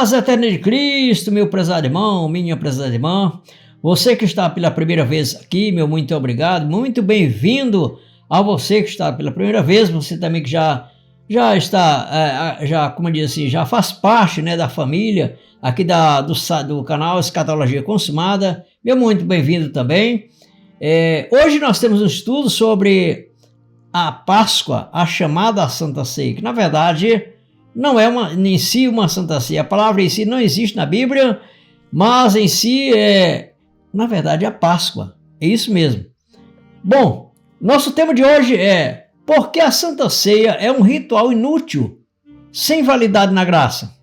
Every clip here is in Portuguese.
Paz eterna de Cristo, meu prezado irmão, minha prezada irmã. Você que está pela primeira vez aqui, meu muito obrigado, muito bem-vindo a você que está pela primeira vez, você também que já está, como eu disse assim, já faz parte, né, da família aqui do canal Escatologia Consumada, meu muito bem-vindo também. Hoje nós temos um estudo sobre a Páscoa, a chamada Santa Ceia, que na verdade não é em si uma Santa Ceia, a palavra em si não existe na Bíblia, mas em si na verdade, a Páscoa, é isso mesmo. Bom, nosso tema de hoje é: por que a Santa Ceia é um ritual inútil, sem validade na graça?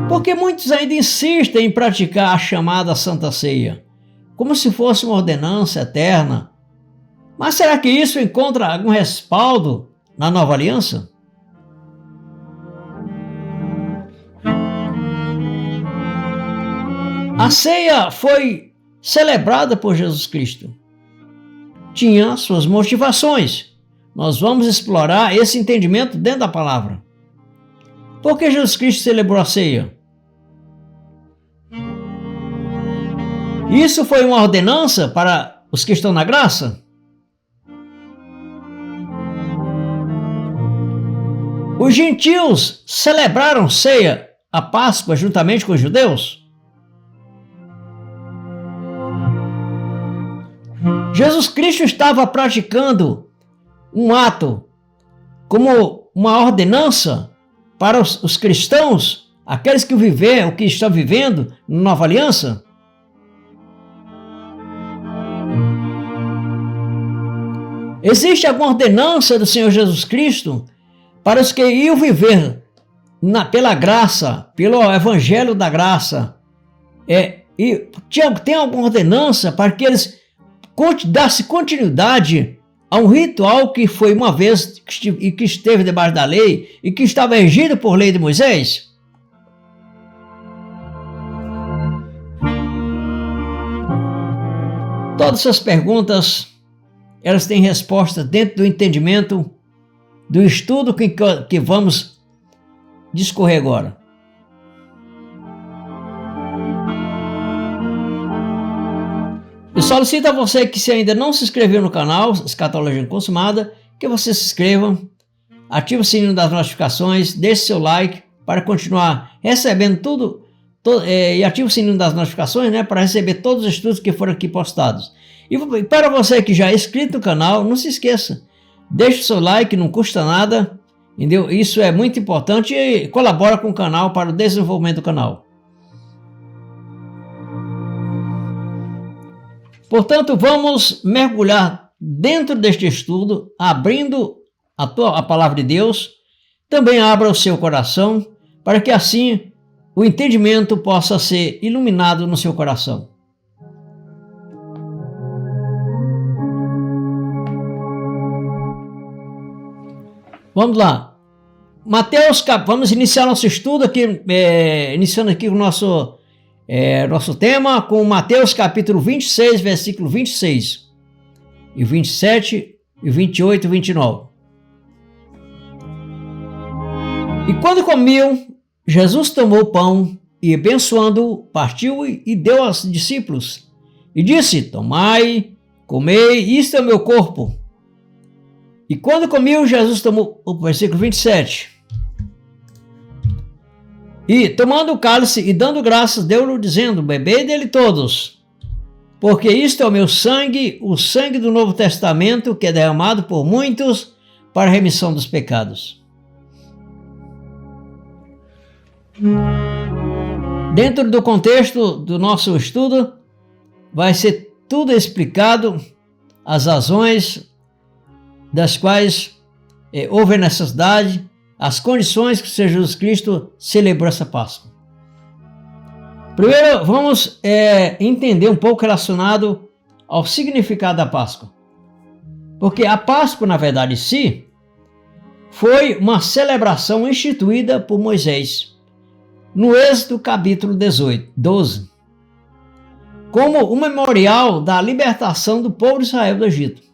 Porque muitos ainda insistem em praticar a chamada Santa Ceia, como se fosse uma ordenança eterna. Mas será que isso encontra algum respaldo na Nova Aliança? A ceia foi celebrada por Jesus Cristo. Tinha suas motivações. Nós vamos explorar esse entendimento dentro da palavra. Por que Jesus Cristo celebrou a ceia? Isso foi uma ordenança para os que estão na graça? Os gentios celebraram ceia, a Páscoa, juntamente com os judeus? Jesus Cristo estava praticando um ato como uma ordenança para os cristãos, aqueles que que estão vivendo na Nova Aliança? Existe alguma ordenança do Senhor Jesus Cristo para os que iam viver pela graça, pelo evangelho da graça? Tem alguma ordenança para que eles desse continuidade a um ritual que foi uma vez e que esteve debaixo da lei e que estava regido por lei de Moisés? Todas essas perguntas, elas têm resposta dentro do entendimento do estudo que vamos discorrer agora. Eu solicito a você que, se ainda não se inscreveu no canal Escatologia Consumada, que você se inscreva, ative o sininho das notificações, deixe seu like para continuar recebendo e ative o sininho das notificações, né, para receber todos os estudos que foram aqui postados. E para você que já é inscrito no canal, não se esqueça, deixe o seu like, não custa nada, entendeu? Isso é muito importante e colabora com o canal para o desenvolvimento do canal. Portanto, vamos mergulhar dentro deste estudo, abrindo a palavra de Deus. Também abra o seu coração, para que assim o entendimento possa ser iluminado no seu coração. Vamos lá. Vamos iniciar nosso estudo aqui, iniciando aqui o nosso tema com Mateus capítulo 26, versículo 26, e 27, e 28 e 29. E quando comiam, Jesus tomou o pão e, abençoando-o, partiu e deu aos discípulos. E disse: tomai, comei, isto é o meu corpo. E quando comiam, Jesus tomou, o versículo 27. E, tomando o cálice e dando graças, deu-lhe, dizendo: bebei dele todos, porque isto é o meu sangue, o sangue do Novo Testamento, que é derramado por muitos para a remissão dos pecados. Dentro do contexto do nosso estudo, vai ser tudo explicado, as razões das quais houve necessidade, as condições que o Senhor Jesus Cristo celebrou essa Páscoa. Primeiro, vamos entender um pouco relacionado ao significado da Páscoa. Porque a Páscoa, na verdade, em si, foi uma celebração instituída por Moisés, no Êxodo capítulo 12, como um memorial da libertação do povo de Israel do Egito.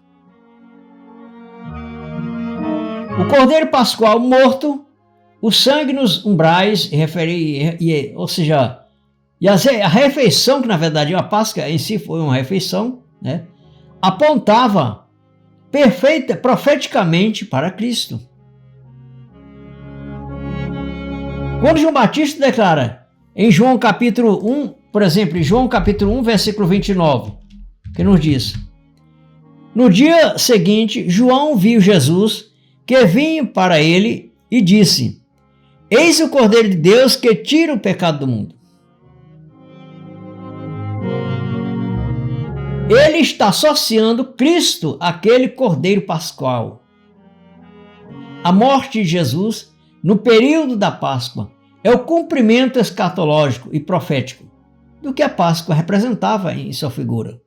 O cordeiro pascual morto, o sangue nos umbrais, ou seja, a refeição, que na verdade a Páscoa em si foi uma refeição, né, apontava profeticamente para Cristo. Quando João Batista declara em João capítulo 1, por exemplo, em João capítulo 1, versículo 29, que nos diz: no dia seguinte, João viu Jesus que vinha para ele e disse: eis o Cordeiro de Deus que tira o pecado do mundo. Ele está associando Cristo àquele Cordeiro Pascual. A morte de Jesus, no período da Páscoa, é o cumprimento escatológico e profético do que a Páscoa representava em sua figura.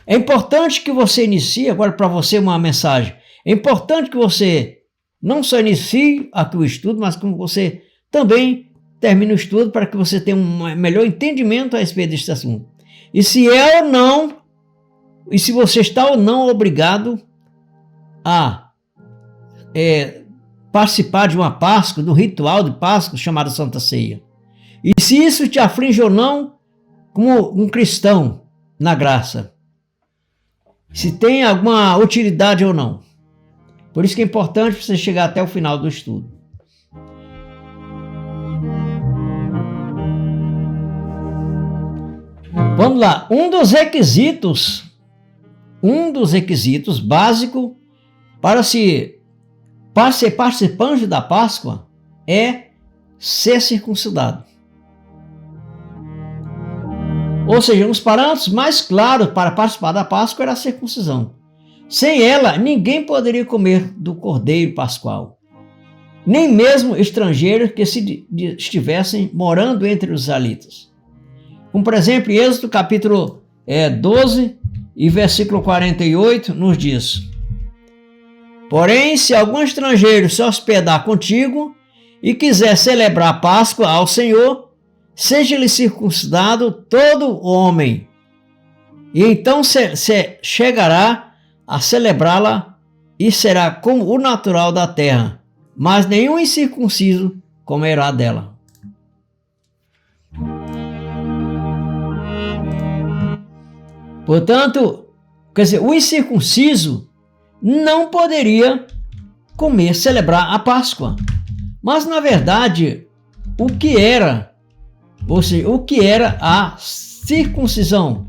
É importante que você inicie, agora para você uma mensagem, é importante que você não só inicie aqui o estudo, mas que você também termine o estudo para que você tenha um melhor entendimento a respeito deste assunto. E se você está ou não obrigado a participar de uma Páscoa, do ritual de Páscoa chamado Santa Ceia. E se isso te aflige ou não como um cristão na graça. Se tem alguma utilidade ou não. Por isso que é importante você chegar até o final do estudo. Vamos lá. Um dos requisitos básicos para ser participante da Páscoa é ser circuncidado. Ou seja, um dos parâmetros mais claros para participar da Páscoa era a circuncisão. Sem ela, ninguém poderia comer do Cordeiro Pascual. Nem mesmo estrangeiros que estivessem morando entre os israelitas. Como, por exemplo, em Êxodo capítulo 12 e versículo 48 nos diz: porém, se algum estrangeiro se hospedar contigo e quiser celebrar a Páscoa ao Senhor, seja-lhe circuncidado todo homem, e então se chegará a celebrá-la e será como o natural da terra, mas nenhum incircunciso comerá dela. Portanto, quer dizer, o incircunciso não poderia celebrar a Páscoa. Mas, na verdade, o que era a circuncisão?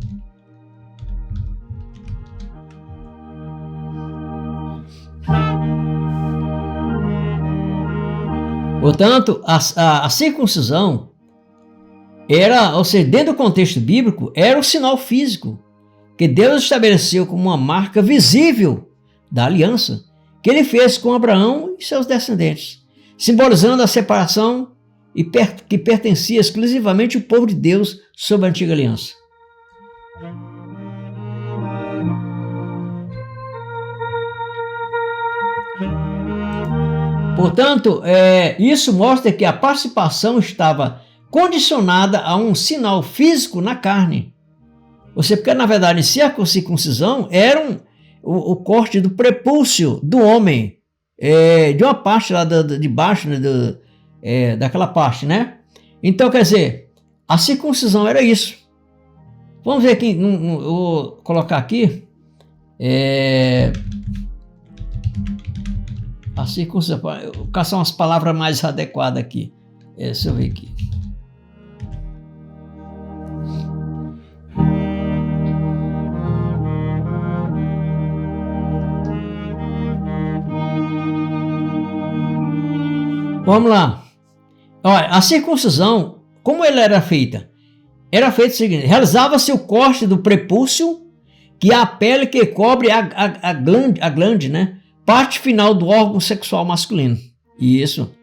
Portanto, a circuncisão era, ou seja, dentro do contexto bíblico, era o sinal físico que Deus estabeleceu como uma marca visível da aliança que ele fez com Abraão e seus descendentes, simbolizando a separação que pertencia exclusivamente ao povo de Deus sob a antiga aliança. Portanto, isso mostra que a participação estava condicionada a um sinal físico na carne. Porque, na verdade, se a circuncisão era o corte do prepúcio do homem, de uma parte lá de baixo, né, daquela parte, né? Então, quer dizer, a circuncisão era isso. Vamos ver aqui, eu vou colocar aqui, a circuncisão, vou caçar umas palavras mais adequadas aqui. Deixa eu ver aqui. Vamos lá. Olha, a circuncisão, como ela era feita? Era feito o seguinte: realizava-se o corte do prepúcio, que é a pele que cobre a glande, né? Parte final do órgão sexual masculino. Isso.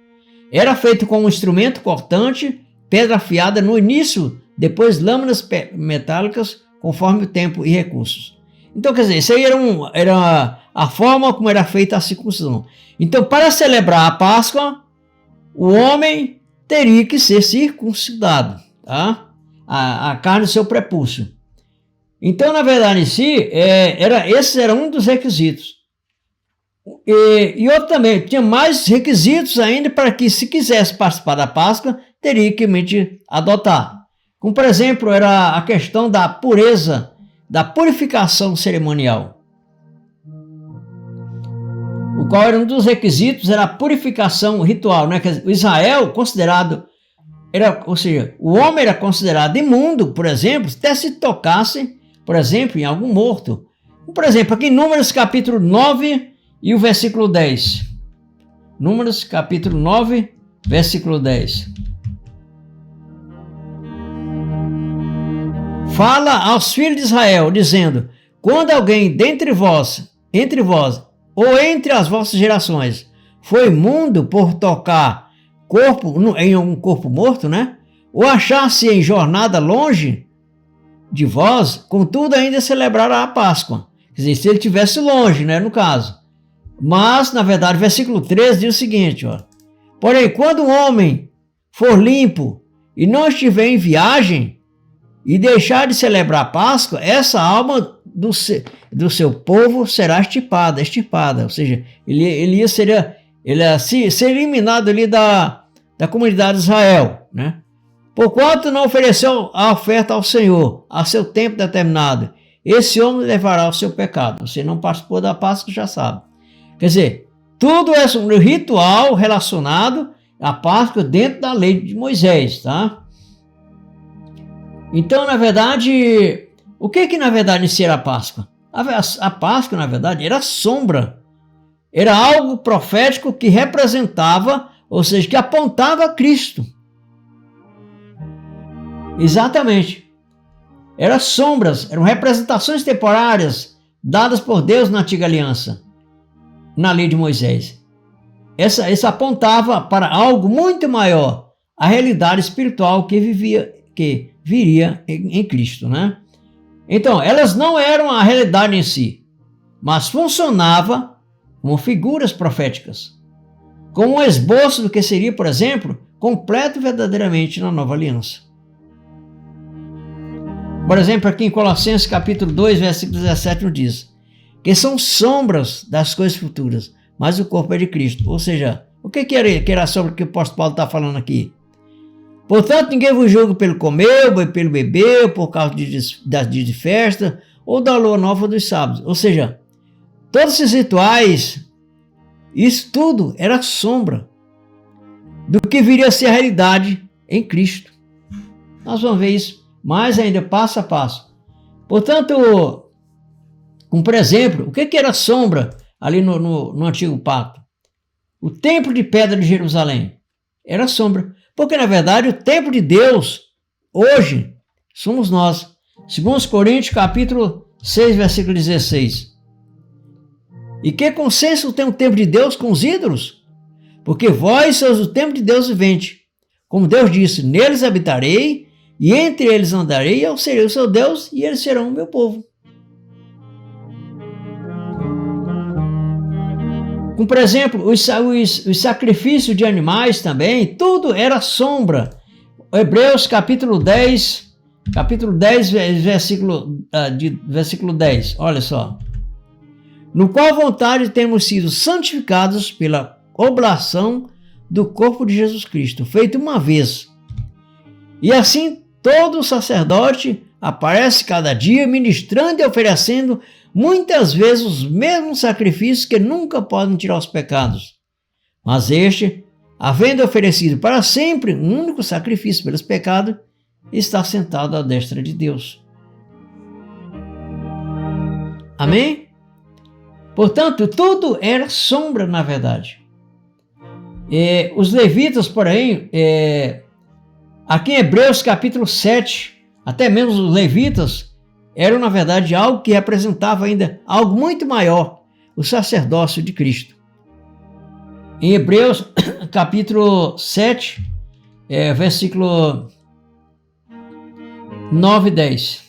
Era feito com um instrumento cortante, pedra afiada no início, depois lâminas metálicas, conforme o tempo e recursos. Então, quer dizer, isso aí era a forma como era feita a circuncisão. Então, para celebrar a Páscoa, o homem teria que ser circuncidado, tá? A carne do seu prepúcio. Então, na verdade, em si, esse era um dos requisitos. E outro também, tinha mais requisitos ainda para que, se quisesse participar da Páscoa, teria que realmente adotar. Como, por exemplo, era a questão da pureza, da purificação cerimonial. O qual era um dos requisitos, era a purificação ritual, né? O Israel considerado, ou seja, o homem era considerado imundo, por exemplo, até se tocasse, por exemplo, em algum morto. Por exemplo, aqui em Números capítulo 9 e o versículo 10. Números capítulo 9, versículo 10. Fala aos filhos de Israel, dizendo: quando alguém dentre vós, ou entre as vossas gerações, foi imundo por tocar em um corpo morto, né? Ou achar-se em jornada longe de vós, contudo ainda celebrará a Páscoa. Quer dizer, se ele estivesse longe, né, no caso. Mas, na verdade, versículo 13 diz o seguinte, ó: porém, quando um homem for limpo e não estiver em viagem, e deixar de celebrar a Páscoa, essa alma do seu povo será extirpada, ou seja, ele ia ser eliminado ali da comunidade de Israel, né? Porquanto não ofereceu a oferta ao Senhor a seu tempo determinado, esse homem levará o seu pecado. Você não participou da Páscoa, já sabe. Quer dizer, tudo é um ritual relacionado à Páscoa dentro da lei de Moisés, tá? Então, na verdade, o que na verdade era a Páscoa? A Páscoa, na verdade, era sombra. Era algo profético que representava, ou seja, que apontava a Cristo. Exatamente. Eram sombras, eram representações temporárias dadas por Deus na antiga aliança, na lei de Moisés. Essa apontava para algo muito maior, a realidade espiritual que viria em Cristo, né? Então, elas não eram a realidade em si, mas funcionavam como figuras proféticas, como um esboço do que seria, por exemplo, completo verdadeiramente na nova aliança. Por exemplo, aqui em Colossenses capítulo 2, versículo 17, nos diz que são sombras das coisas futuras, mas o corpo é de Cristo. Ou seja, o que era a sombra que o apóstolo Paulo está falando aqui? Portanto, ninguém vos julga pelo comer, ou pelo beber, ou por causa das dias de festa, ou da lua nova dos sábados. Ou seja, todos esses rituais, isso tudo era sombra do que viria a ser a realidade em Cristo. Nós vamos ver isso mais ainda, passo a passo. Portanto, como por exemplo, o que era sombra ali no Antigo Pacto? O templo de pedra de Jerusalém era sombra. Porque, na verdade, o templo de Deus, hoje, somos nós. 2 Coríntios, capítulo 6, versículo 16. E que consenso tem o templo de Deus com os ídolos? Porque vós sois o templo de Deus vivente. Como Deus disse, neles habitarei, e entre eles andarei, eu serei o seu Deus, e eles serão o meu povo. Como, por exemplo, os sacrifícios de animais também, tudo era sombra. Hebreus capítulo 10, versículo 10, olha só. No qual vontade temos sido santificados pela oblação do corpo de Jesus Cristo, feito uma vez. E assim todo sacerdote aparece cada dia ministrando e oferecendo muitas vezes os mesmos sacrifícios que nunca podem tirar os pecados. Mas este, havendo oferecido para sempre um único sacrifício pelos pecados, está sentado à destra de Deus. Amém? Portanto, tudo era sombra, na verdade. Os levitas, porém, aqui em Hebreus capítulo 7, até mesmo os levitas, eram, na verdade, algo que representava ainda algo muito maior, o sacerdócio de Cristo. Em Hebreus, capítulo 7, versículo 9 e 10.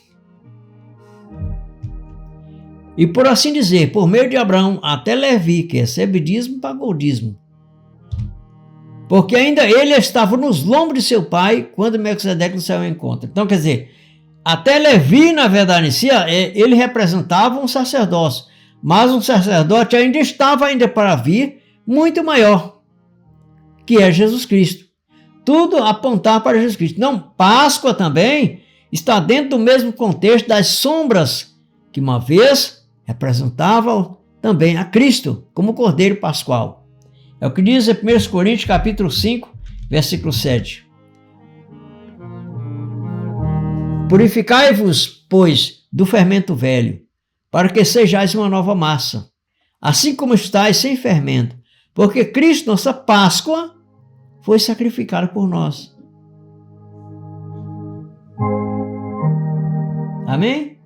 E por assim dizer, por meio de Abraão, até Levi, que recebe dízimo, pagou dízimo. Porque ainda ele estava nos lombos de seu pai, quando Melquisedeque lhe saiu ao encontro. Então, quer dizer, até Levi, na verdade, em si, ele representava um sacerdócio. mas um sacerdote ainda estava para vir, muito maior, que é Jesus Cristo. Tudo apontar para Jesus Cristo. Não, Páscoa também está dentro do mesmo contexto das sombras que uma vez representavam também a Cristo, como Cordeiro Pascual. É o que diz em 1 Coríntios capítulo 5, versículo 7. Purificai-vos, pois, do fermento velho, para que sejais uma nova massa, assim como estáis sem fermento, porque Cristo, nossa Páscoa, foi sacrificado por nós. Amém?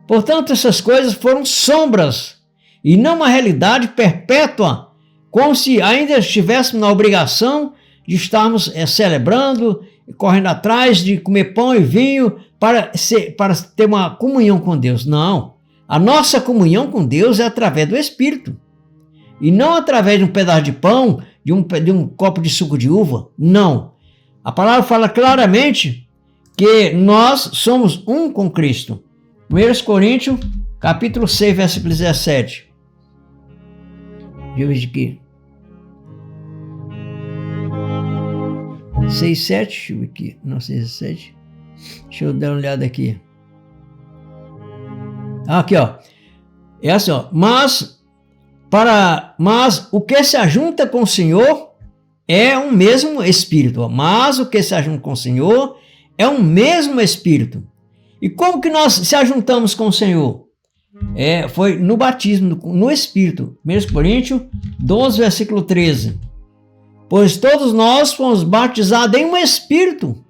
Portanto, essas coisas foram sombras e não uma realidade perpétua, como se ainda estivéssemos na obrigação de estarmos celebrando, correndo atrás de comer pão e vinho para ter uma comunhão com Deus. Não. A nossa comunhão com Deus é através do Espírito. E não através de um pedaço de pão, de um copo de suco de uva. Não. A palavra fala claramente que nós somos um com Cristo. 1 Coríntios, capítulo 6, versículo 17. Deixa eu ver aqui. 6, 7, deixa eu ver aqui. Não, 6, 7. Deixa eu dar uma olhada aqui. Aqui, ó. É assim, ó. Mas o que se ajunta com o Senhor é um mesmo Espírito. Mas o que se ajunta com o Senhor é um mesmo Espírito. E como que nós se ajuntamos com o Senhor? Foi no batismo, no Espírito. 1 Coríntios 12, versículo 13. Pois todos nós fomos batizados em um Espírito,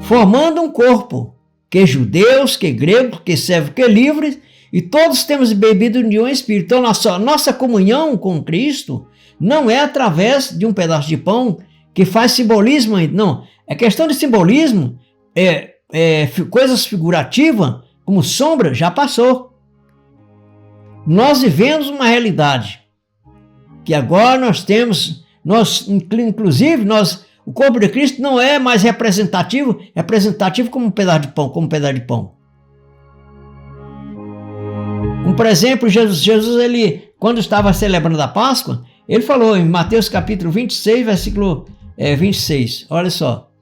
formando um corpo, que judeus, que gregos, que servos, que livres, e todos temos bebido de um Espírito. Então, nossa comunhão com Cristo não é através de um pedaço de pão que faz simbolismo ainda. Não, é questão de simbolismo, coisas figurativas, como sombra, já passou. Nós vivemos uma realidade que agora o corpo de Cristo não é mais representativo como um pedaço de pão, Como por exemplo, Jesus, ele, quando estava celebrando a Páscoa, ele falou em Mateus capítulo 26, versículo 26, olha só.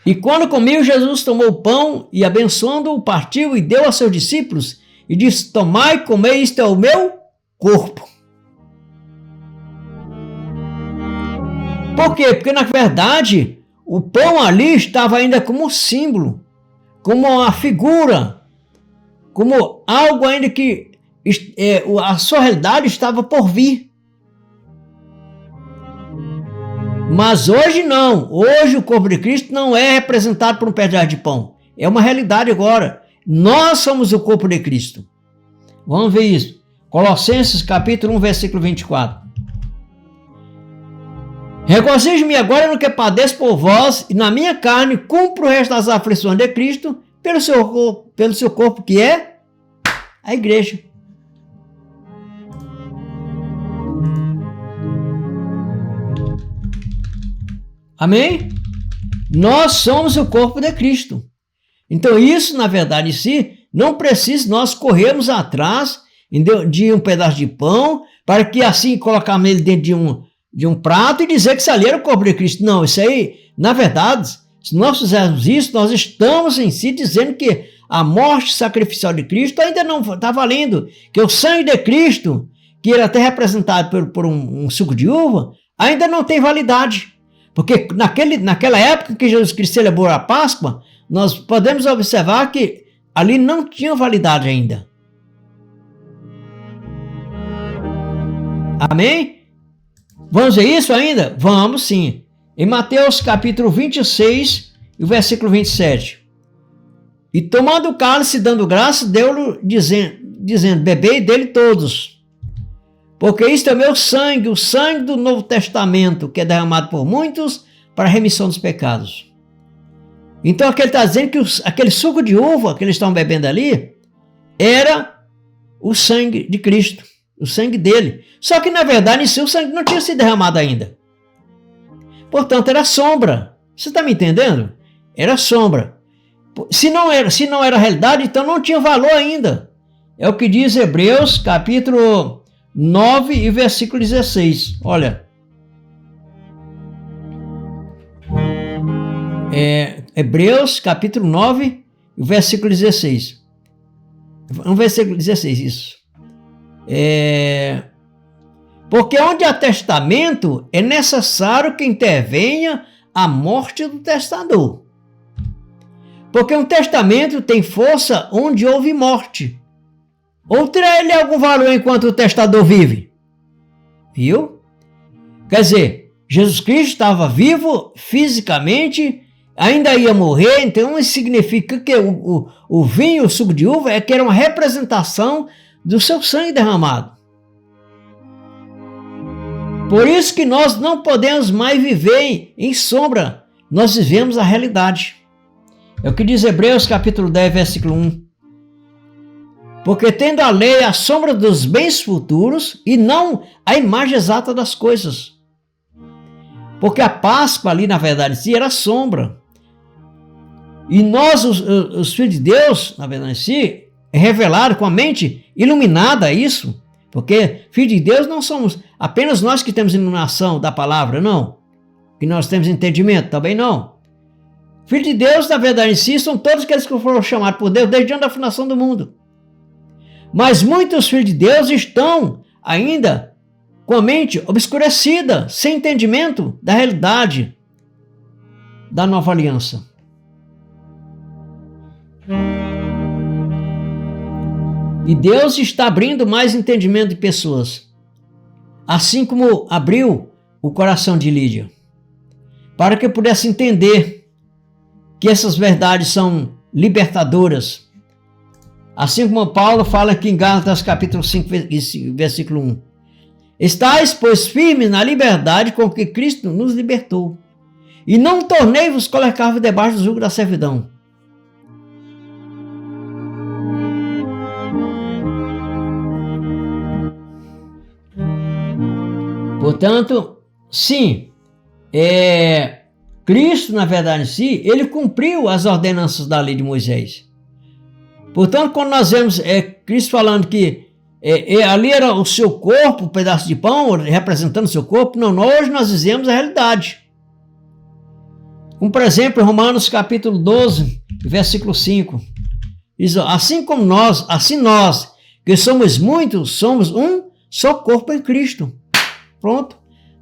E quando comiu, Jesus tomou o pão e, abençoando-o, partiu e deu aos seus discípulos e disse: tomai e comei, isto é o meu corpo. Por quê? Porque na verdade o pão ali estava ainda como um símbolo, como uma figura, como algo ainda que a sua realidade estava por vir. Mas hoje não. Hoje o corpo de Cristo não é representado por um pedaço de pão. É uma realidade agora. Nós somos o corpo de Cristo. Vamos ver isso. Colossenses capítulo 1, versículo 24. Regozijo-me agora no que padeço por vós, e na minha carne cumpro o resto das aflições de Cristo pelo seu corpo, que é a igreja. Amém? Nós somos o corpo de Cristo. Então isso, na verdade em si, não precisa nós corrermos atrás de um pedaço de pão, para que assim colocarmos ele dentro de um prato e dizer que isso ali era o corpo de Cristo. Não, isso aí, na verdade, se nós fizermos isso, nós estamos em si dizendo que a morte sacrificial de Cristo ainda não está valendo, que o sangue de Cristo, que era até representado por um suco de uva, ainda não tem validade. Porque naquela época que Jesus Cristo celebrou a Páscoa, nós podemos observar que ali não tinha validade ainda. Amém? Vamos ver isso ainda? Vamos sim. Em Mateus capítulo 26, o versículo 27. E tomando o cálice, dando graça, deu-lhe, dizendo, bebei dele todos. Porque isto é meu sangue, o sangue do Novo Testamento, que é derramado por muitos para a remissão dos pecados. Então aqui ele está dizendo que aquele suco de uva que eles estão bebendo ali era o sangue de Cristo, o sangue dele. Só que na verdade em si o sangue não tinha sido derramado ainda. Portanto era sombra. Você está me entendendo? Era sombra. Se não era realidade, então não tinha valor ainda. É o que diz Hebreus capítulo 9 e versículo 16. Olha. Hebreus capítulo 9 e versículo 16. Um versículo 16, isso. Porque onde há testamento, é necessário que intervenha a morte do testador. Porque um testamento tem força onde houve morte. Ou terá ele algum valor enquanto o testador vive? Viu? Quer dizer, Jesus Cristo estava vivo fisicamente, ainda ia morrer, então isso significa que o vinho, o suco de uva, que era uma representação do seu sangue derramado. Por isso que nós não podemos mais viver em sombra, nós vivemos a realidade. É o que diz Hebreus capítulo 10, versículo 1. Porque tendo a lei a sombra dos bens futuros e não a imagem exata das coisas. Porque a Páscoa ali, na verdade, sim, era sombra. E nós, os filhos de Deus, na verdade, sim, é revelado com a mente iluminada a isso. Porque filhos de Deus não somos apenas nós que temos iluminação da palavra, não. Que nós temos entendimento, também não. Filhos de Deus, na verdade, em si, são todos aqueles que foram chamados por Deus desde antes da fundação do mundo. Mas muitos filhos de Deus estão ainda com a mente obscurecida, sem entendimento da realidade da nova aliança. E Deus está abrindo mais entendimento de pessoas, assim como abriu o coração de Lídia, para que pudesse entender que essas verdades são libertadoras. Assim como Paulo fala aqui em Gálatas capítulo 5, versículo 1. Estais, pois, firmes na liberdade com que Cristo nos libertou, e não tornei-vos colocar debaixo do jugo da servidão. Portanto, sim, Cristo, na verdade em si, ele cumpriu as ordenanças da lei de Moisés. Portanto, quando nós vemos Cristo falando que ali era o seu corpo, um pedaço de pão, representando o seu corpo, não, hoje nós dizemos a realidade. Como, por exemplo, em Romanos capítulo 12, versículo 5. Diz, assim como nós, que somos muitos, somos um só corpo em Cristo. Pronto.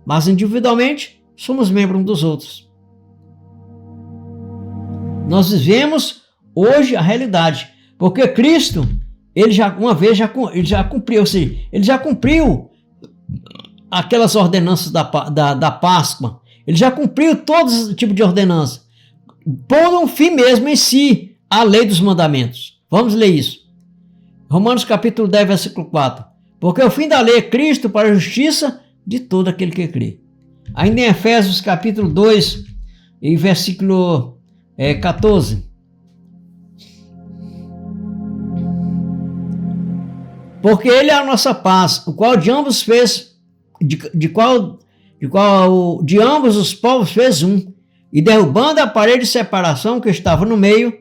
Mas individualmente, somos membros uns dos outros. Nós vivemos hoje a realidade. Porque Cristo, ele já cumpriu, ou seja, ele já cumpriu aquelas ordenanças da Páscoa. Ele já cumpriu todo esse tipo de ordenança, pondo um fim mesmo em si à lei dos mandamentos. Vamos ler isso. Romanos capítulo 10, versículo 4. Porque o fim da lei é Cristo para a justiça de todo aquele que crê. Ainda em Efésios capítulo 2, e versículo 14. Porque ele é a nossa paz, o qual de ambos fez, de ambos os povos fez um, e derrubando a parede de separação que estava no meio,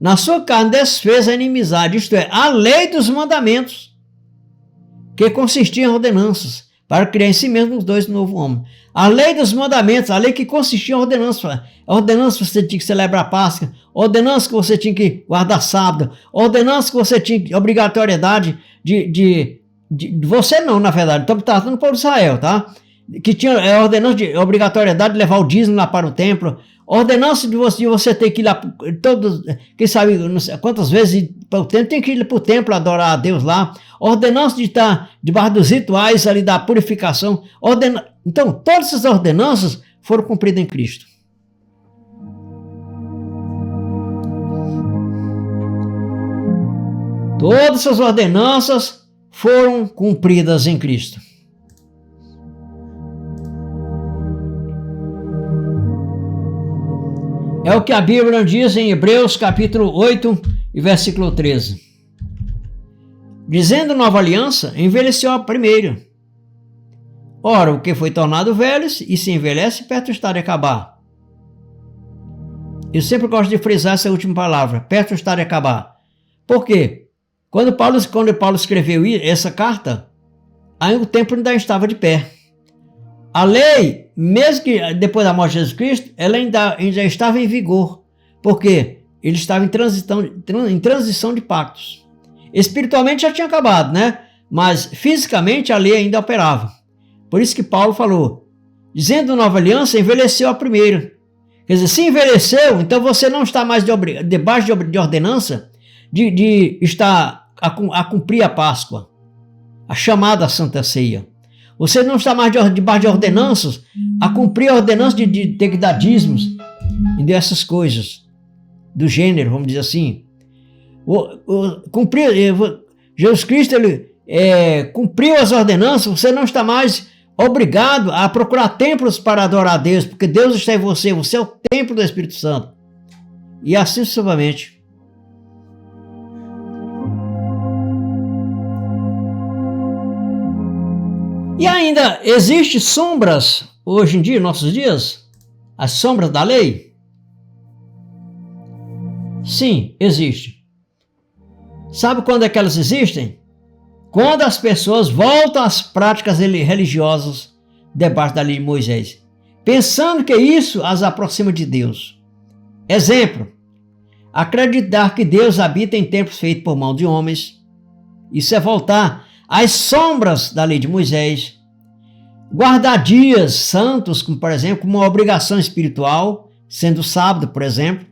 na sua carne desfez a inimizade, isto é, a lei dos mandamentos, que consistia em ordenanças, para criar em si mesmo os dois novo homem. A lei dos mandamentos, a lei que consistia em ordenança. Ordenança que você tinha que celebrar a Páscoa, ordenança que você tinha que guardar sábado, ordenança que você tinha obrigatoriedade de você não, na verdade, estou tratando para o Israel, tá? Que tinha ordenança de obrigatoriedade de levar o dízimo lá para o templo, ordenança de você ter que ir lá, quem sabe não sei quantas vezes para o templo, tem que ir para o templo adorar a Deus lá, ordenança de estar debaixo dos rituais ali da purificação, então todas essas ordenanças foram cumpridas em Cristo. Todas essas ordenanças foram cumpridas em Cristo. É o que a Bíblia diz em Hebreus capítulo 8 e versículo 13. Dizendo nova aliança, envelheceu a primeira. Ora, o que foi tornado velho e se envelhece perto está de acabar. Eu sempre gosto de frisar essa última palavra, perto está de acabar. Por quê? Quando Paulo escreveu essa carta, aí o templo ainda estava de pé. A lei, mesmo que depois da morte de Jesus Cristo, ela ainda estava em vigor. Por quê? Ele estava em transição de pactos. Espiritualmente já tinha acabado, né? Mas fisicamente a lei ainda operava. Por isso que Paulo falou, dizendo nova aliança, envelheceu a primeira. Quer dizer, se envelheceu, então você não está mais debaixo de ordenança de estar a cumprir a Páscoa, a chamada Santa Ceia. Você não está mais debaixo de ordenanças a cumprir a ordenança de ter que dar dízimos e dessas coisas do gênero, vamos dizer assim. Jesus Cristo ele cumpriu as ordenanças, você não está mais obrigado a procurar templos para adorar a Deus, porque Deus está em você, você é o templo do Espírito Santo. E assim sucessivamente. E ainda existem sombras hoje em dia, em nossos dias? As sombras da lei? Sim, existe. Sabe quando é que elas existem? Quando as pessoas voltam às práticas religiosas debaixo da lei de Moisés, pensando que isso as aproxima de Deus. Exemplo, acreditar que Deus habita em templos feitos por mão de homens. Isso é voltar às sombras da lei de Moisés. Guardar dias santos, como por exemplo, como uma obrigação espiritual, sendo o sábado, por exemplo.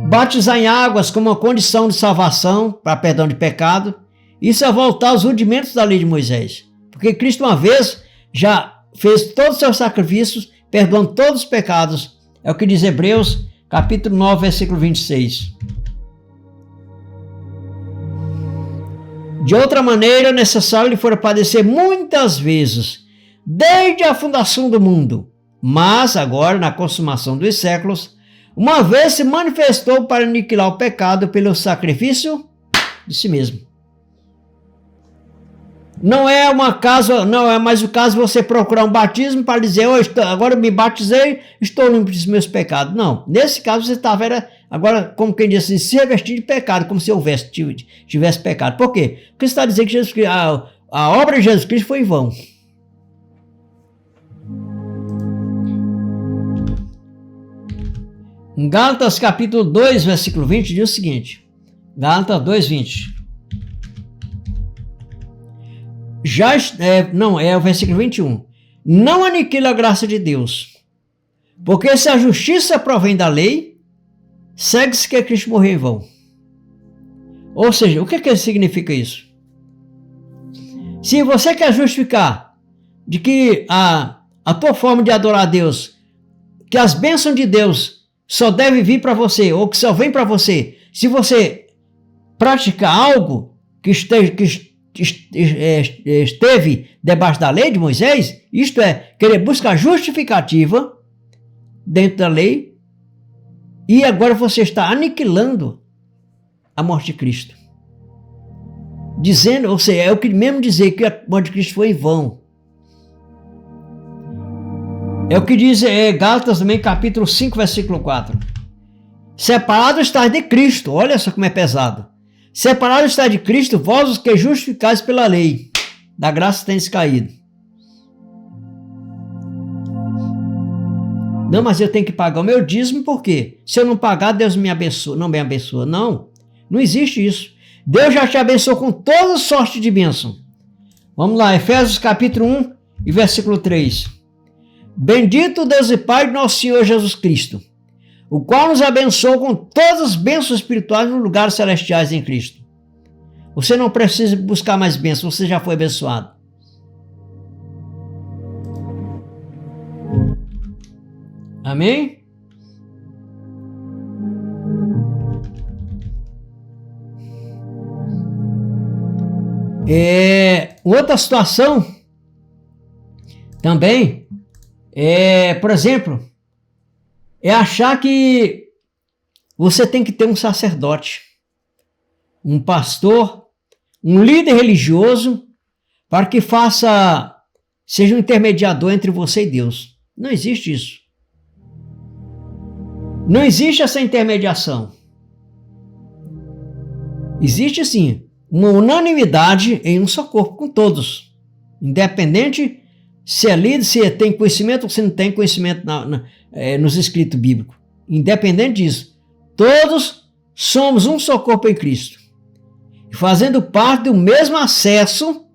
Batizar em águas como uma condição de salvação para perdão de pecado. Isso é voltar aos rudimentos da lei de Moisés. Porque Cristo uma vez já fez todos os seus sacrifícios, perdoando todos os pecados. É o que diz Hebreus, capítulo 9, versículo 26. De outra maneira, necessário lhe fora padecer muitas vezes, desde a fundação do mundo. Mas agora, na consumação dos séculos, uma vez se manifestou para aniquilar o pecado pelo sacrifício de si mesmo. Não é mais o caso de você procurar um batismo para dizer, agora eu me batizei, estou limpo dos meus pecados. Não, nesse caso você estava, agora, como quem diz assim, se revestindo de pecado, como se houvesse, tivesse pecado. Por quê? Porque você está dizendo que Jesus Cristo, a obra de Jesus Cristo foi em vão. Em Gálatas capítulo 2, versículo 20, diz o seguinte. Gálatas 2, 20. É o versículo 21. Não aniquila a graça de Deus, porque se a justiça provém da lei, segue-se que Cristo morreu em vão. Ou seja, o que significa isso? Se você quer justificar de que a tua forma de adorar a Deus, que as bênçãos de Deus só devem vir para você, ou que só vem para você, se você praticar algo que esteve debaixo da lei de Moisés, isto é, querer buscar justificativa dentro da lei, e agora você está aniquilando a morte de Cristo. Dizendo, ou seja, é o que mesmo dizer que a morte de Cristo foi em vão. É o que diz Gálatas também, capítulo 5, versículo 4. Separado está de Cristo, olha só como é pesado. Separado está de Cristo, vós os que justificais pela lei, da graça tendes caído. Não, mas eu tenho que pagar o meu dízimo, por quê? Se eu não pagar, Deus me abençoa, não me abençoa. Não, não existe isso. Deus já te abençoou com toda sorte de bênção. Vamos lá, Efésios capítulo 1 e versículo 3. Bendito Deus e Pai de nosso Senhor Jesus Cristo, o qual nos abençoou com todas as bênçãos espirituais nos lugares celestiais em Cristo. Você não precisa buscar mais bênçãos, você já foi abençoado. Amém? Outra situação também por exemplo, é achar que você tem que ter um sacerdote, um pastor, um líder religioso, para que seja um intermediador entre você e Deus. Não existe isso. Não existe essa intermediação. Existe sim uma unanimidade em um só corpo com todos, independente se é líder, se tem conhecimento ou se não tem conhecimento nos escritos bíblicos. Independente disso, todos somos um só corpo em Cristo, fazendo parte do mesmo acesso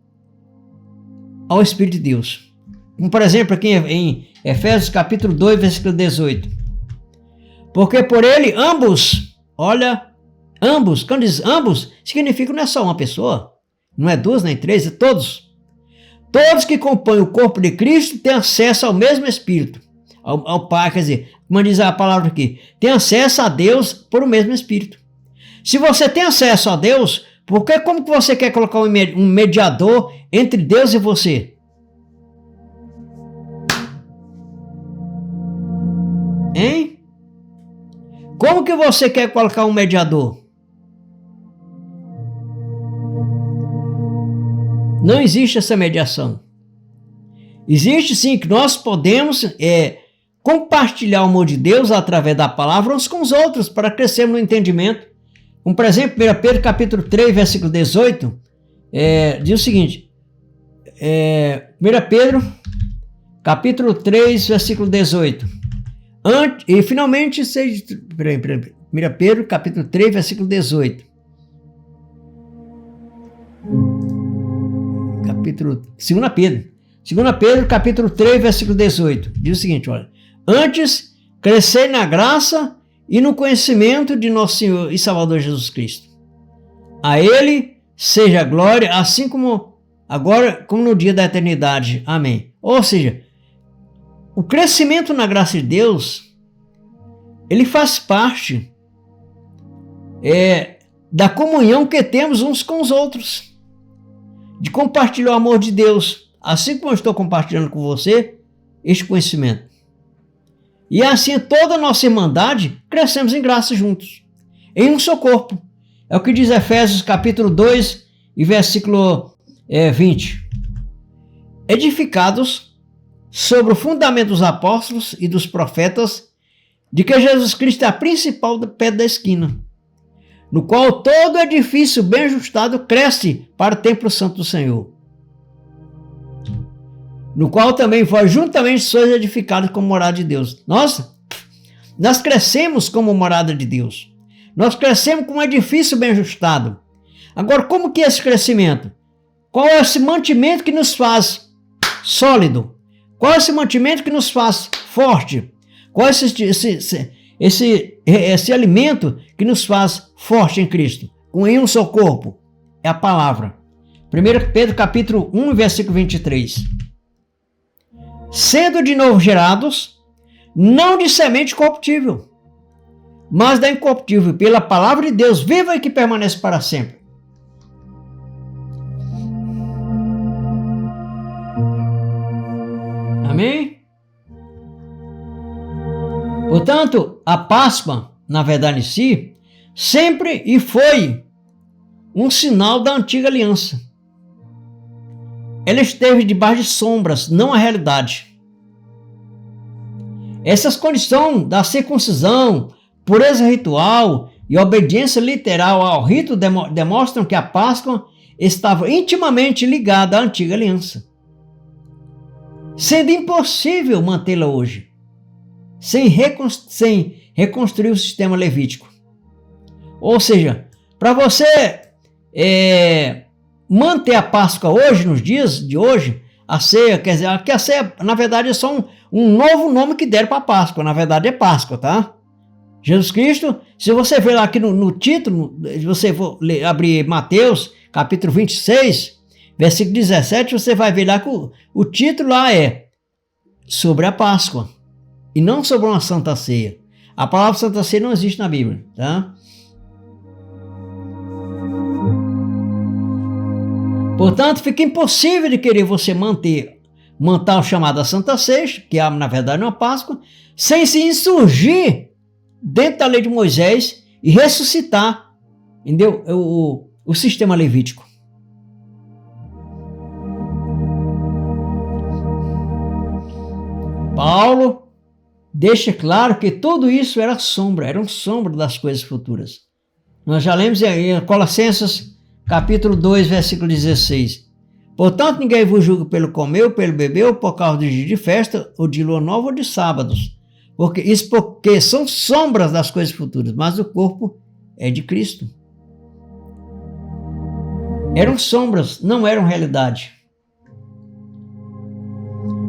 ao Espírito de Deus. Como por exemplo aqui em Efésios capítulo 2, versículo 18. Porque por ele ambos, olha, ambos, quando diz ambos, significa não é só uma pessoa, não é duas nem três, é todos. Todos que compõem o corpo de Cristo têm acesso ao mesmo Espírito, ao Pai, quer dizer, como diz a palavra aqui, tem acesso a Deus por o mesmo Espírito. Se você tem acesso a Deus, como que você quer colocar um mediador entre Deus e você? Hein? Como que você quer colocar um mediador? Não existe essa mediação. Existe sim que nós podemos compartilhar o amor de Deus através da palavra uns com os outros para crescermos no entendimento. Como por exemplo, 1 Pedro capítulo 3, versículo 18, diz o seguinte, 1 Pedro capítulo 3, versículo 18. E finalmente, 1 Pedro capítulo 3, versículo 18. 2 Pedro, capítulo 3, versículo 18, diz o seguinte, olha, antes, crescei na graça e no conhecimento de nosso Senhor e Salvador Jesus Cristo. A Ele seja a glória, assim como agora, como no dia da eternidade. Amém. Ou seja, o crescimento na graça de Deus, ele faz parte da comunhão que temos uns com os outros, de compartilhar o amor de Deus, assim como eu estou compartilhando com você este conhecimento. E assim toda a nossa irmandade crescemos em graça juntos, em um só corpo. É o que diz Efésios capítulo 2 e versículo 20. Edificados sobre o fundamento dos apóstolos e dos profetas, de que Jesus Cristo é a principal pedra da esquina, no qual todo edifício bem ajustado cresce para o templo santo do Senhor, no qual também vós juntamente sois edificados como morada de Deus. Nós crescemos como morada de Deus. Nós crescemos com um edifício bem ajustado. Agora, como que é esse crescimento? Qual é esse mantimento que nos faz sólido? Qual é esse mantimento que nos faz forte? Qual é esse alimento que nos faz forte em Cristo, em um só corpo? É a palavra. 1 Pedro capítulo 1, versículo 23. Sendo de novo gerados, não de semente corruptível, mas da incorruptível, pela palavra de Deus viva e que permanece para sempre. Amém? Portanto, a Páscoa, na verdade em si, sempre e foi um sinal da antiga aliança. Ela esteve debaixo de sombras, não a realidade. Essas condições da circuncisão, pureza ritual e obediência literal ao rito demonstram que a Páscoa estava intimamente ligada à antiga aliança, sendo impossível mantê-la hoje, sem reconstruir o sistema levítico. Ou seja, para você manter a Páscoa hoje, nos dias de hoje, a ceia, quer dizer, que a ceia, na verdade, é só um novo nome que deram para a Páscoa, na verdade é Páscoa, tá? Jesus Cristo, se você ver lá aqui no título, se você for abrir Mateus, capítulo 26, versículo 17, você vai ver lá que o título lá é sobre a Páscoa, e não sobre uma Santa Ceia. A palavra Santa Ceia não existe na Bíblia, tá? Portanto, fica impossível de querer você manter o chamado Santa Ceia, que é, na verdade, uma Páscoa, sem se insurgir dentro da lei de Moisés e ressuscitar, entendeu? O sistema levítico. Paulo, deixa claro que tudo isso era sombra, era um sombra das coisas futuras. Nós já lemos em Colossenses capítulo 2, versículo 16. Portanto, ninguém vos julga pelo comer ou pelo beber, ou por causa de dia de festa, ou de lua nova, ou de sábados. Porque são sombras das coisas futuras, mas o corpo é de Cristo. Eram sombras, não eram realidade.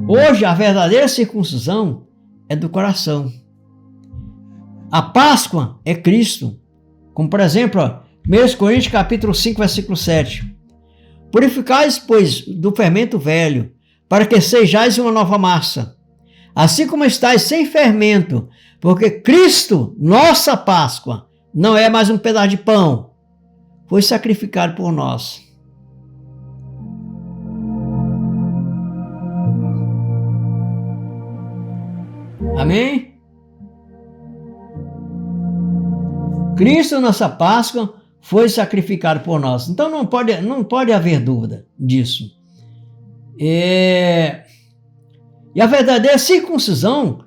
Hoje, a verdadeira circuncisão é do coração. A Páscoa é Cristo. Como, por exemplo, 1 Coríntios capítulo 5, versículo 7. Purificais, pois, do fermento velho, para que sejais uma nova massa, assim como estáis sem fermento, porque Cristo, nossa Páscoa, não é mais um pedaço de pão, foi sacrificado por nós. Amém? Cristo, nossa Páscoa, foi sacrificado por nós. Então não pode haver dúvida disso. E a verdadeira circuncisão,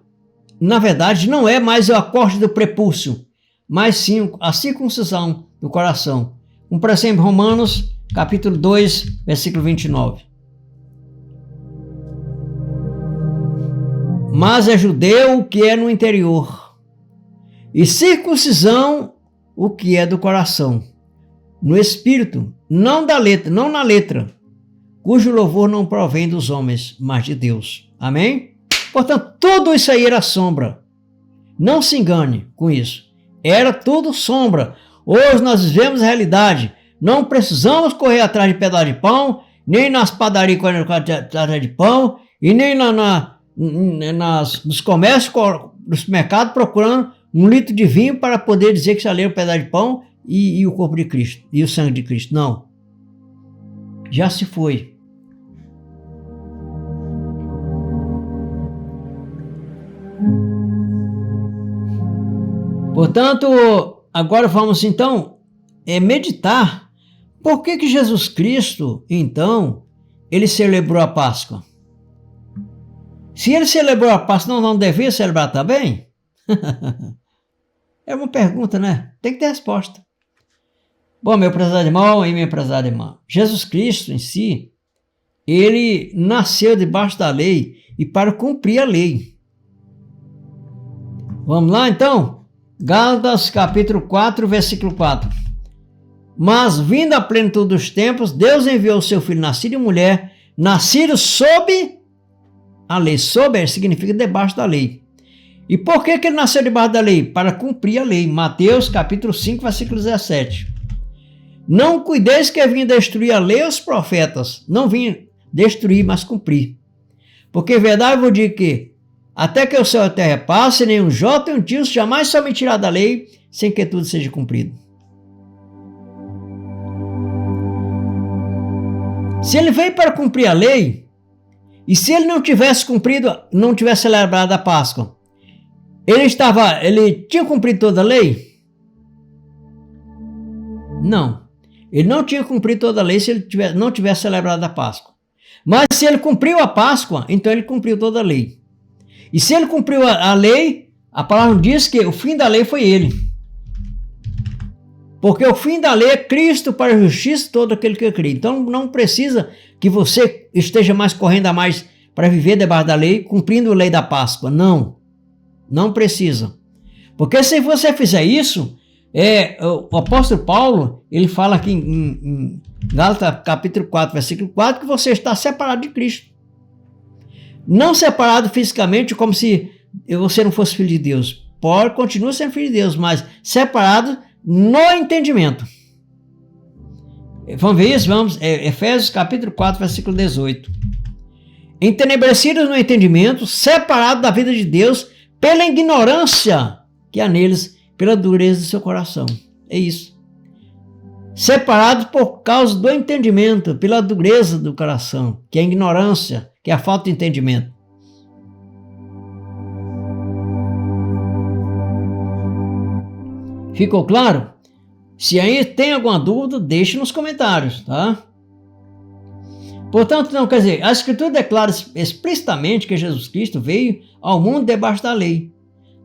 na verdade, não é mais o corte do prepúcio, mas sim a circuncisão do coração. Como por exemplo, Romanos capítulo 2, versículo 29. Mas é judeu o que é no interior, e circuncisão o que é do coração, no espírito, não na letra, cujo louvor não provém dos homens, mas de Deus. Amém? Portanto, tudo isso aí era sombra. Não se engane com isso. Era tudo sombra. Hoje nós vivemos a realidade. Não precisamos correr atrás de pedaço de pão, nem nas padarias correndo atrás de pão, e nem nos comércios, no supermercado, procurando um litro de vinho para poder dizer que se ali é um pedaço de pão e o corpo de Cristo, e o sangue de Cristo. Não. Já se foi. Portanto, agora vamos então meditar por que Jesus Cristo, então, ele celebrou a Páscoa. Se ele celebrou a Páscoa, não devia celebrar também? É uma pergunta, né? Tem que ter resposta. Bom, meu prezado irmão e minha prezada irmã, Jesus Cristo em si, ele nasceu debaixo da lei e para cumprir a lei. Vamos lá então? Gálatas capítulo 4, versículo 4. Mas vindo a plenitude dos tempos, Deus enviou o seu filho nascido de mulher, nascido sob a lei. Sob significa debaixo da lei. E por que ele nasceu debaixo da lei? Para cumprir a lei. Mateus capítulo 5, versículo 17. Não cuideis que vinha destruir a lei e os profetas. Não vinha destruir, mas cumprir. Porque é verdade, eu vou dizer que até que o céu e a terra passe, nem um jota e um tio jamais se omitirá da lei, sem que tudo seja cumprido. Se ele veio para cumprir a lei, e se ele não tivesse cumprido, não tivesse celebrado a Páscoa, ele tinha cumprido toda a lei? Não. Ele não tinha cumprido toda a lei se ele não tivesse celebrado a Páscoa. Mas se ele cumpriu a Páscoa, então ele cumpriu toda a lei. E se ele cumpriu a lei, a palavra diz que o fim da lei foi ele. Porque o fim da lei é Cristo para a justiça de todo aquele que crê. Então não precisa que você esteja mais correndo a mais para viver debaixo da lei, cumprindo a lei da Páscoa. Não. Não precisa. Porque se você fizer isso, o apóstolo Paulo, ele fala aqui em Gálatas capítulo 4, versículo 4, que você está separado de Cristo. Não separado fisicamente, como se você não fosse filho de Deus. Continua sendo filho de Deus, mas separado no entendimento. Vamos ver isso? Vamos. Efésios capítulo 4, versículo 18. Entenebrecidos no entendimento, separados da vida de Deus, pela ignorância que há neles, pela dureza do seu coração. É isso. Separados por causa do entendimento, pela dureza do coração, que é a ignorância, que é a falta de entendimento. Ficou claro? Se aí tem alguma dúvida, deixe nos comentários, tá? Portanto, não, quer dizer, a Escritura declara explicitamente que Jesus Cristo veio ao mundo debaixo da lei,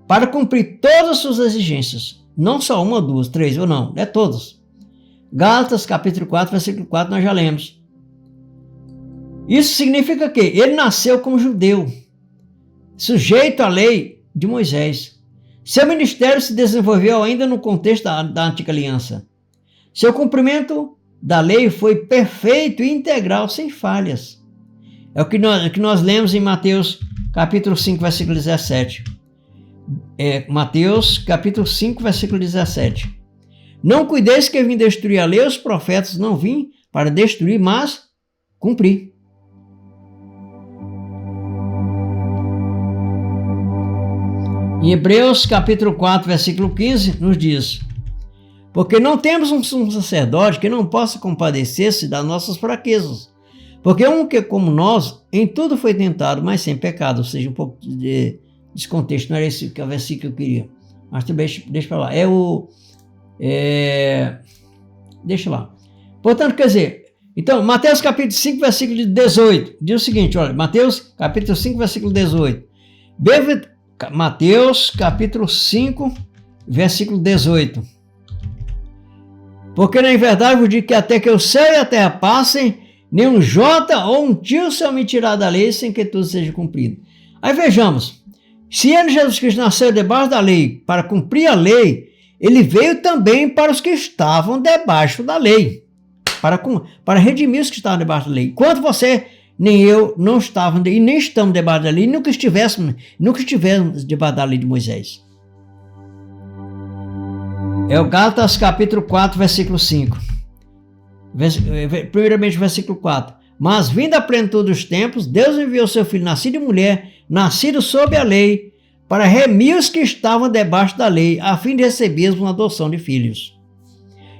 para cumprir todas as suas exigências. Não só uma, duas, três ou não, é todas. Gálatas capítulo 4, versículo 4, nós já lemos. Isso significa que ele nasceu como judeu, sujeito à lei de Moisés. Seu ministério se desenvolveu ainda no contexto da antiga aliança. Seu cumprimento da lei foi perfeito e integral, sem falhas. É o que nós lemos em Mateus capítulo 5, versículo 17. Mateus capítulo 5, versículo 17. Não cuideis que eu vim destruir a lei, os profetas não vim para destruir, mas cumprir. Em Hebreus capítulo 4, versículo 15, nos diz: porque não temos um sumo sacerdote que não possa compadecer-se das nossas fraquezas, porque um que, como nós, em tudo foi tentado, mas sem pecado. Ou seja, um pouco de descontexto, não era esse que é o versículo que eu queria. Mas deixa para lá. Deixa lá. Portanto, quer dizer, então, Mateus capítulo 5, versículo 18, diz o seguinte, olha, Mateus capítulo 5, versículo 18. Mateus capítulo 5, versículo 18. Porque na verdade vos digo que até que o céu e a terra passem, nem um jota ou um tio se omitirá da lei sem que tudo seja cumprido. Aí vejamos, se ele, Jesus Cristo, nasceu debaixo da lei para cumprir a lei, ele veio também para os que estavam debaixo da lei, para redimir os que estavam debaixo da lei. Enquanto você nem eu não estavam e nem estamos debaixo da lei, nunca estivemos debaixo da lei de Moisés. É o Gálatas capítulo 4, versículo 5. Primeiramente, versículo 4. Mas, vindo a plenitude dos tempos, Deus enviou seu Filho, nascido de mulher, nascido sob a lei, para remir os que estavam debaixo da lei, a fim de recebermos uma adoção de filhos.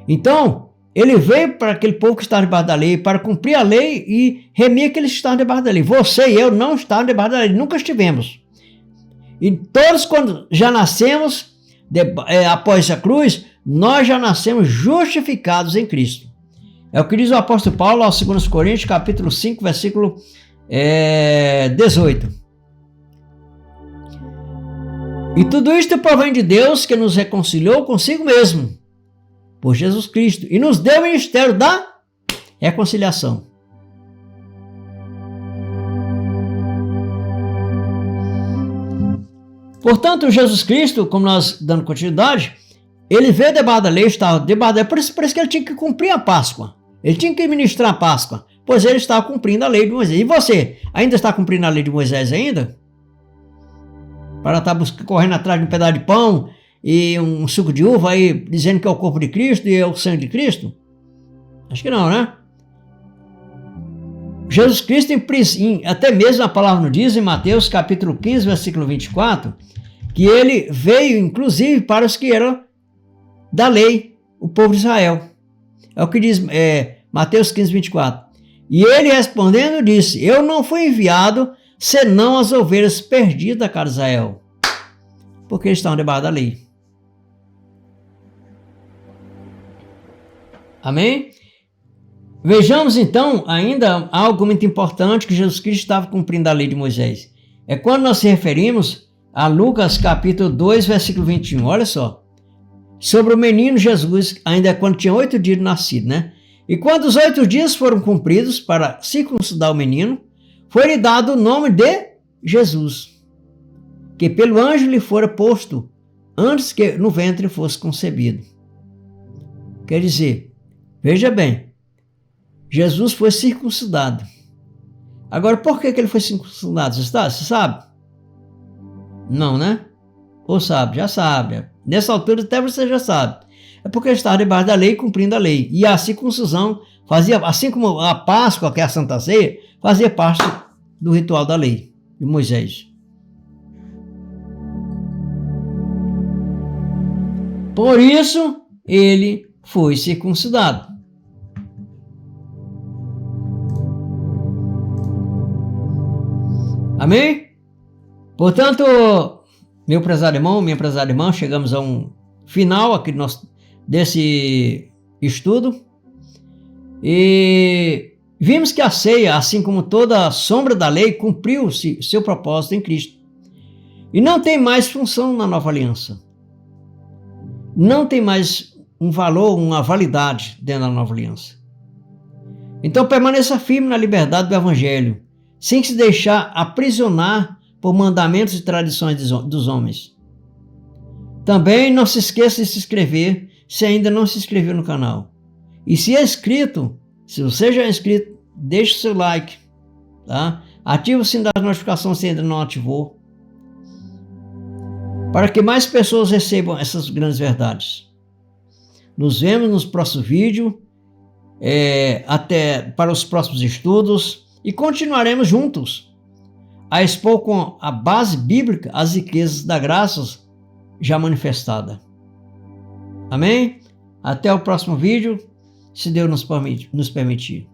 Então, ele veio para aquele povo que estava debaixo da lei, para cumprir a lei e remir aqueles que estavam debaixo da lei. Você e eu não estávamos debaixo da lei, nunca estivemos. E todos, quando já nascemos, após a cruz, nós já nascemos justificados em Cristo. É o que diz o apóstolo Paulo aos 2 Coríntios, capítulo 5, versículo 18. E tudo isto provém de Deus, que nos reconciliou consigo mesmo, por Jesus Cristo, e nos deu o ministério da reconciliação. Portanto, Jesus Cristo, como nós dando continuidade, ele veio debaixo da lei, estava debaixo da lei, por isso que ele tinha que cumprir a Páscoa. Ele tinha que ministrar a Páscoa, pois ele estava cumprindo a lei de Moisés. E você, ainda está cumprindo a lei de Moisés ainda? Para estar correndo atrás de um pedaço de pão e um suco de uva aí, dizendo que é o corpo de Cristo e é o sangue de Cristo? Acho que não, né? Jesus Cristo, até mesmo a palavra nos diz, em Mateus capítulo 15, versículo 24, que ele veio, inclusive, para os que eram da lei, o povo de Israel. É o que diz Mateus 15, 24. E ele respondendo disse: eu não fui enviado senão as ovelhas perdidas da casa de Israel, porque eles estão debaixo da lei. Amém? Vejamos então ainda algo muito importante que Jesus Cristo estava cumprindo a lei de Moisés. É quando nós se referimos a Lucas capítulo 2, versículo 21. Olha só. Sobre o menino Jesus, ainda quando tinha 8 dias de nascido, né? E quando os 8 dias foram cumpridos para circuncidar o menino, foi-lhe dado o nome de Jesus, que pelo anjo lhe fora posto antes que no ventre fosse concebido. Quer dizer, veja bem, Jesus foi circuncidado. Agora, por que ele foi circuncidado? Você sabe? Não, né? Ou sabe? Já sabe. Nessa altura até você já sabe. É porque ele estava debaixo da lei, cumprindo a lei. E a circuncisão fazia, assim como a Páscoa, que é a Santa Ceia, fazia parte do ritual da lei de Moisés. Por isso, ele foi circuncidado. Amém? Portanto, meu prezado irmão, minha prezada irmã, chegamos a um final aqui desse estudo. E Vimos que a ceia, assim como toda a sombra da lei, cumpriu-se seu propósito em Cristo. E não tem mais função na nova aliança. Não tem mais um valor, uma validade dentro da nova aliança. Então permaneça firme na liberdade do Evangelho, sem se deixar aprisionar por mandamentos e tradições dos homens. Também não se esqueça de se inscrever se ainda não se inscreveu no canal. E se é inscrito, se você já é inscrito, deixe o seu like, tá? Ative o sino das notificações se ainda não ativou, para que mais pessoas recebam essas grandes verdades. Nos vemos nos próximos vídeos, até para os próximos estudos, e continuaremos juntos a expor com a base bíblica as riquezas da graça já manifestada. Amém? Até o próximo vídeo, se Deus nos permitir.